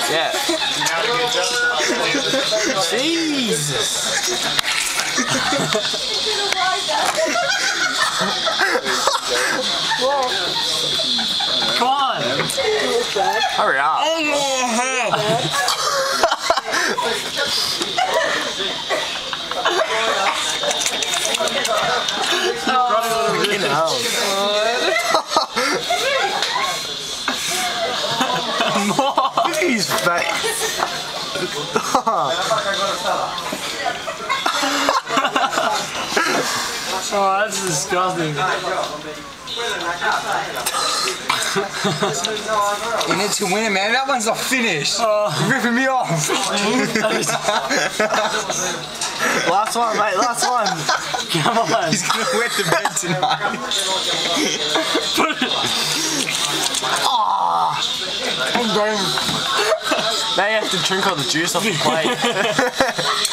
Yeah. Jesus. Come on. Hurry up. Look at his face. Oh, that's disgusting. You need to win it, man. That one's not finished. You're ripping me off. Last one, mate. Last one. Come on. He's gonna wet the bed tonight. Now you have to drink all the juice off the plate.